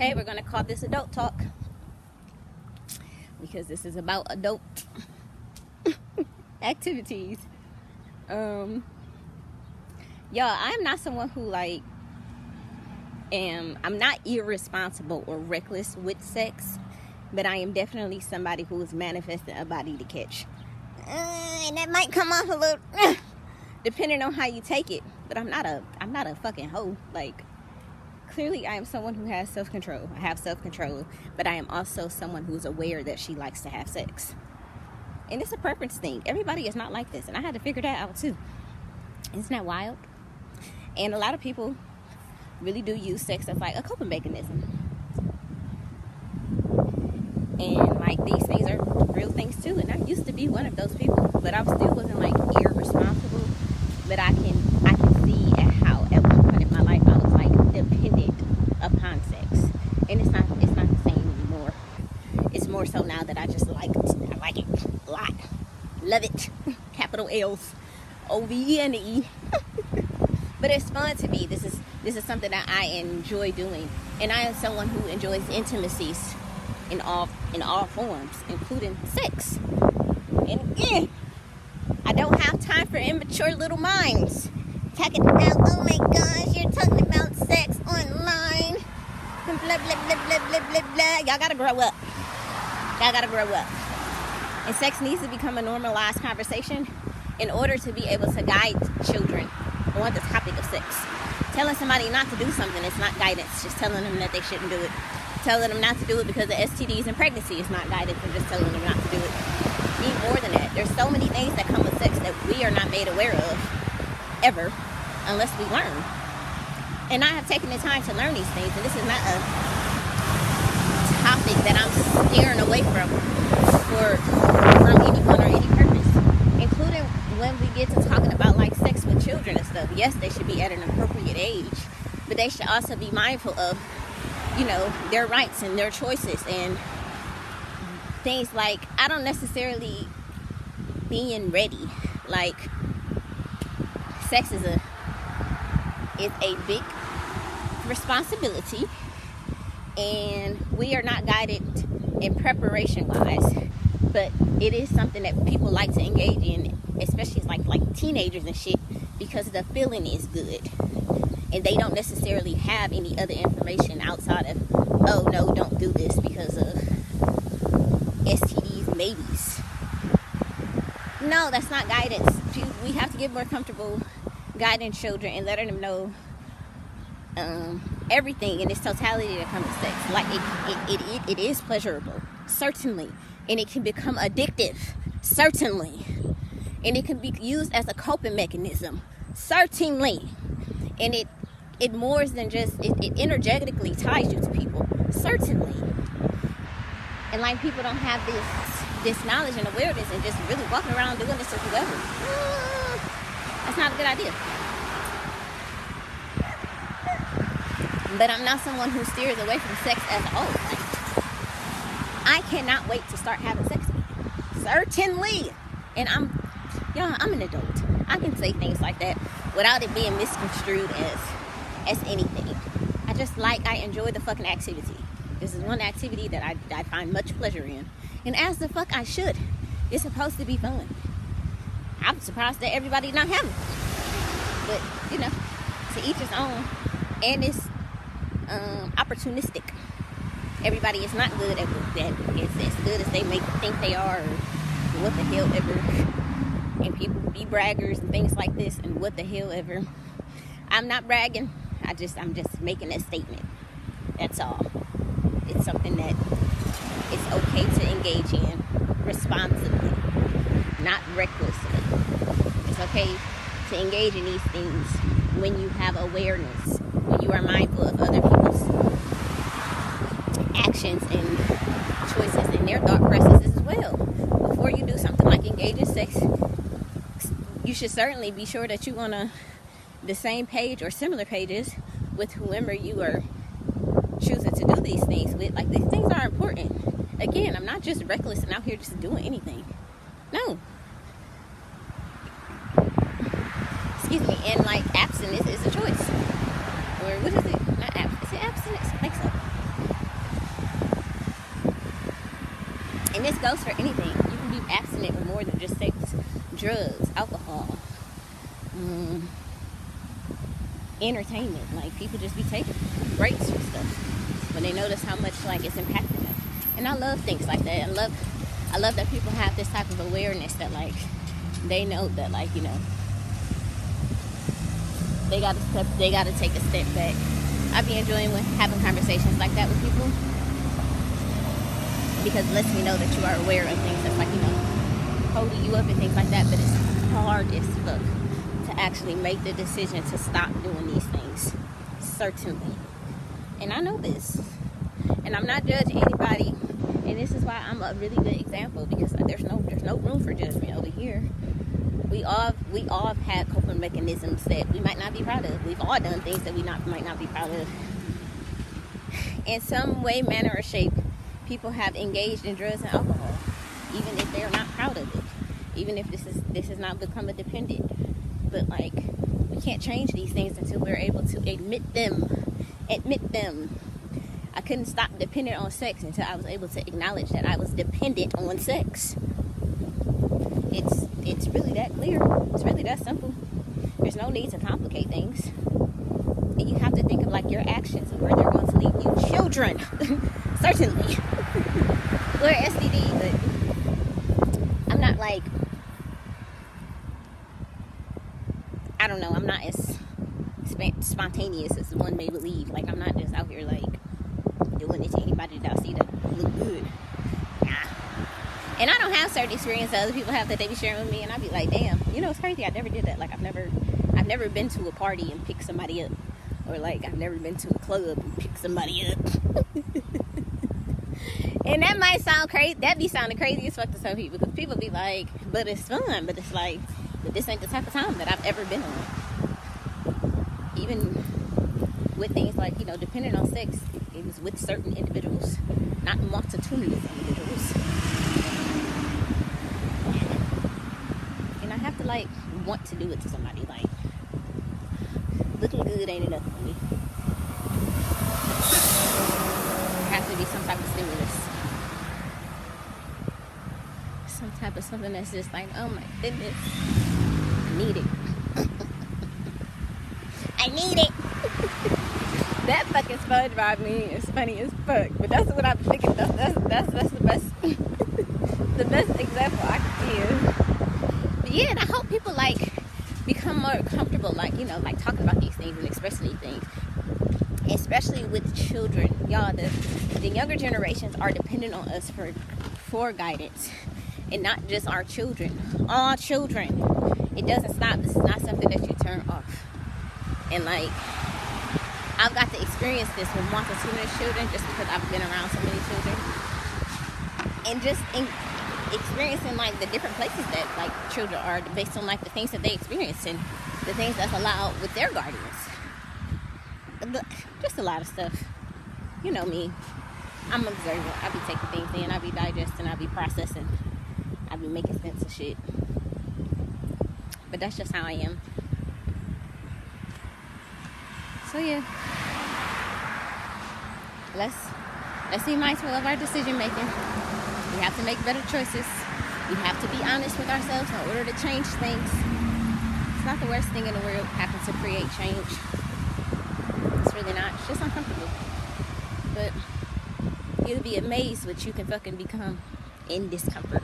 Okay, we're gonna call this adult talk because this is about adult activities. Y'all, I'm not someone who I'm not irresponsible or reckless with sex, but I am definitely somebody who is manifesting a body to catch. And that might come off a little depending on how you take it, but I'm not a fucking hoe. Clearly I am someone who has self-control. I have self-control, but I am also someone who's aware that she likes to have sex. And it's a preference thing. Everybody is not like this, and I had to figure that out too. Isn't that wild? And a lot of people really do use sex as a coping mechanism. And these things are real things too. And I used to be one of those people, but I still wasn't irresponsible. But I can see at how at one point in my life I was dependent upon sex, and it's not the same anymore. It's more so now that I just like it. I like it a lot. Love it. Capital L's, OVENE. But it's fun to me. This is something that I enjoy doing, and I am someone who enjoys intimacies in all forms, including sex. And again, I don't have time for immature little minds talking about, oh my gosh, you're talking about sex online, blah blah blah blah blah blah blah. Y'all gotta grow up. And sex needs to become a normalized conversation in order to be able to guide children on the topic of sex. Telling somebody not to do something is not guidance. Just telling them that they shouldn't do it. Telling them not to do it because of STDs and pregnancy is not guidance. And just telling them not to do it. Need more than that. There's so many things that come with sex that we are not made aware of ever unless we learn. And I have taken the time to learn these things, and this is not a topic that I'm steering away from anyone or any purpose, including when we get to talking about sex with children and stuff. Yes, they should be at an appropriate age, but they should also be mindful of their rights and their choices, and things I don't necessarily being ready. Sex is a big responsibility, and we are not guided in preparation wise, but it is something that people like to engage in, especially like teenagers and shit, because the feeling is good, and they don't necessarily have any other information outside of, oh no, don't do this because of STDs, babies. No, that's not guidance. We have to get more comfortable guiding children and letting them know everything in its totality that comes with sex. It is pleasurable, certainly, and it can become addictive, certainly, and it can be used as a coping mechanism, certainly, and it more than just it energetically ties you to people, certainly. And people don't have this knowledge and awareness and just really walking around doing this to whoever. That's not a good idea. But I'm not someone who steers away from sex as a whole. I cannot wait to start having sex again. Certainly. And I'm an adult. I can say things like that without it being misconstrued as anything. I enjoy the fucking activity. This is one activity that I find much pleasure in. And as the fuck I should. It's supposed to be fun. I'm surprised that everybody's not having it. But, to each his own. And it's opportunistic. Everybody is not good at that. It's as good as they think they are, or what the hell ever. And people be braggers and things like this, and what the hell ever. I'm not bragging. I'm just making a statement. That's all. It's something that it's okay to engage in responsibly, not recklessly. It's okay to engage in these things when you have awareness, when you are mindful of other people's actions and choices and their thought processes as well. Before you do something like engage in sex, you should certainly be sure that you're on the same page or similar pages with whoever you are choosing to do these things with. These things are important. Again, I'm not just reckless and out here just doing anything. No. Excuse me. And abstinence is a choice. Or what is it? Not abstinence. Is it abstinence? I think so. goes for anything. You can be abstinent with more than just sex, drugs, alcohol, entertainment. Like, people just be taking breaks for stuff when they notice how much, like, it's impacting them. And I love things like that. I love that people have this type of awareness that, like, they know that, like, you know, they gotta take a step back. I be enjoying having conversations like that with people, because it lets me know that you are aware of things that's, like, you know, holding you up and things like that. But it's hard as fuck to actually make the decision to stop doing these things, certainly. And I know this, and I'm not judging anybody, and this is why I'm a really good example, because there's no room for judgment over here. We all have had coping mechanisms that we might not be proud of. We've all done things that we might not be proud of. In some way, manner, or shape, people have engaged in drugs and alcohol, even if they're not proud of it, even if this has not become a dependent. But, like, we can't change these things until we're able to admit them. I couldn't stop dependent on sex until I was able to acknowledge that I was dependent on sex. It's really that clear. It's really that simple. There's no need to complicate things. And you have to think of, like, your actions and where they're going to lead you. Children, certainly. Or STD, but I'm not, like, I don't know, I'm not as spontaneous as one may believe. Like, I'm not just out here, like, doing it to anybody that I see that look good. Nah. And I don't have certain experiences that other people have that they be sharing with me, and I be like, damn, you know, it's crazy. I never did that. Like, I've never been to a party and picked somebody up, or, like, I've never been to a club and picked somebody up. And that might sound crazy. That be sounding crazy as fuck to some people, because people be like, but it's fun. But it's like, but this ain't the type of time that I've ever been on. Even with things like, you know, depending on sex, it was with certain individuals, not multitudinous individuals. And I have to, like, want to do it to somebody. Like, looking good ain't enough for me. There has to be some type of stimulus. Some type of something that's just like, oh my goodness, I need it. I need it. That fucking SpongeBob meme is funny as fuck, but that's what I'm thinking. That's the best the best example I can give. But yeah, and I hope people, like, become more comfortable, like, you know, like, talking about these things and expressing these things, especially with children. Y'all, the younger generations are dependent on us for guidance, and not just our children, all children. It doesn't stop. This is not something that you turn off. And, like, I've got to experience this with multitudinous children just because I've been around so many children, and just experiencing, like, the different places that, like, children are based on, like, the things that they experience and the things that's allowed with their guardians. Just a lot of stuff. You know me. I'm observant. I be taking things in. I be digesting. I be processing. I be making sense of shit. But that's just how I am. So yeah, let's be mindful of our decision making. We have to make better choices. We have to be honest with ourselves in order to change things. It's not the worst thing in the world having to create change. It's really not. It's just uncomfortable. But you'll be amazed what you can fucking become in discomfort.